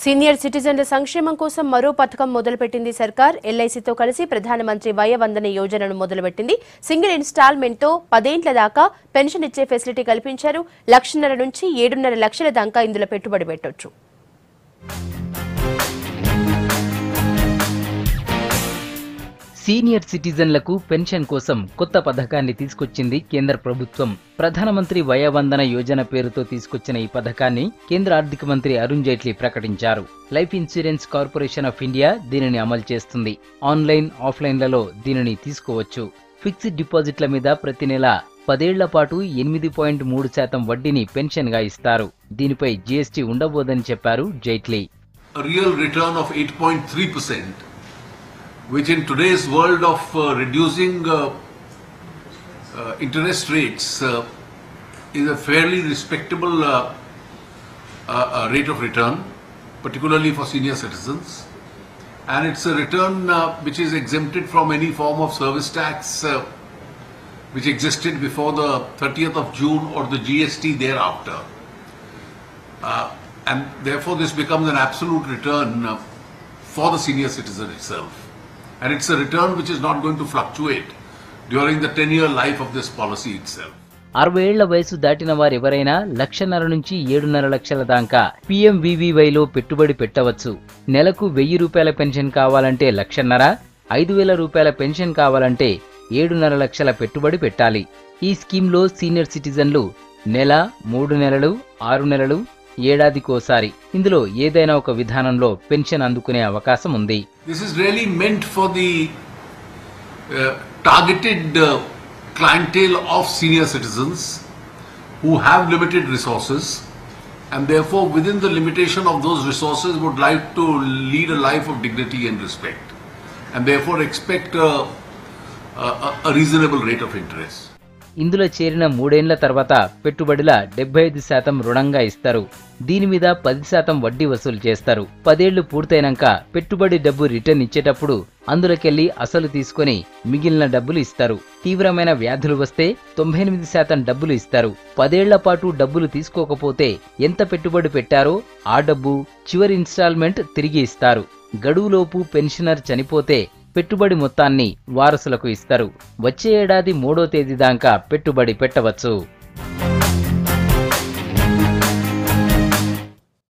Senior సిటిజన్ల సంక్షేమం కోసం మరో పథకం మొదలుపెట్టింది సర్కార్. ఎల్ఐసితో కలిసి ప్రధానమంత్రి వయవందన యోజనను మొదలుపెట్టింది. సింగిల్ ఇన్స్టాల్మెంట్ తో 10 ఏళ్ల దాకా పెన్షన్ ఇచ్చే ఫెసిలిటీ కల్పించారు. 1,50,000 నుంచి 7.5 లక్షల దాకా ఇందులో పెట్టుబడి పెట్టొచ్చు. సీనియర్ సిటిజన్లకు పెన్షన్ కోసం కొత్త పథకాన్ని తీసుకొచ్చింది కేంద్ర ప్రభుత్వం. ప్రధానమంత్రి వయవందన యోజన పేరుతో తీసుకొచ్చిన ఈ పథకాన్ని కేంద్ర ఆర్థిక మంత్రి అరుణ్ జైట్లీ ప్రకటించారు. Life insurance corporation of India దీనిని అమలు చేస్తుంది. ఆన్లైన్, ఆఫ్లైన్లలో దీనిని తీసుకోవచ్చు. ఫిక్స్డ్ డిపాజిట్ల మీద ప్రతి నెల 10 ఏళ్ల పాటు 8.3% వడ్డీని పెన్షన్ గా ఇస్తారు. దీనిపై జీఎస్టీ ఉండబోదని చెప్పారు Jaitley. Real return of 8.3%. which in today's world of reducing interest rates is a fairly respectable rate of return, particularly for senior citizens. And it's a return which is exempted from any form of service tax which existed before the 30th of June or the GST thereafter. And therefore this becomes an absolute return for the senior citizen itself. And it's a return which is not going to fluctuate during the 10-year life of this policy itself. 60 ఏళ్ల వయసు దాటిన వారెవరైనా 1,50,000 నుంచి 7.5 లక్షల దాకా PMVVYలో పెట్టుబడి పెట్టవచ్చు. నెలకు 1,000 రూపాయల పెన్షన్ కావాలంటే 1,50,000, 5,000 రూపాయల పెన్షన్ కావాలంటే 7.5 లక్షల పెట్టుబడి పెట్టాలి. ఈ స్కీమ్లో సీనియర్ సిటిజన్లు నెల, 3 నెలలు, 6 నెలలు, ఏడాదికోసారి ఇందులో ఏదైనా ఒక విధానంలో పెన్షన్ అందుకునే అవకాశం ఉంది. This is really meant for the targeted clientele of senior citizens who have limited resources and therefore within the limitation of those resources would like to lead a life of dignity and respect and therefore expect a reasonable rate of interest. ఇందులో చేరిన 3 ఏళ్ల తర్వాత పెట్టుబడుల 75% రుణంగా ఇస్తారు. దీని మీద 10% వడ్డీ వసూలు చేస్తారు. 10 ఏళ్లు పూర్తయినాక పెట్టుబడి డబ్బు రిటర్న్ ఇచ్చేటప్పుడు అందులోకెళ్లి అసలు తీసుకుని మిగిలిన డబ్బులు ఇస్తారు. తీవ్రమైన వ్యాధులు వస్తే 98% డబ్బులు ఇస్తారు. 10 ఏళ్ల పాటు డబ్బులు తీసుకోకపోతే ఎంత పెట్టుబడి పెట్టారో ఆ డబ్బు చివరి ఇన్స్టాల్మెంట్ తిరిగి ఇస్తారు. గడువులోపు పెన్షనర్ చనిపోతే పెట్టుబడి మొత్తాన్ని వారసులకు ఇస్తారు. వచ్చే ఏడాది 3వ తేదీ దాకా పెట్టుబడి పెట్టవచ్చు.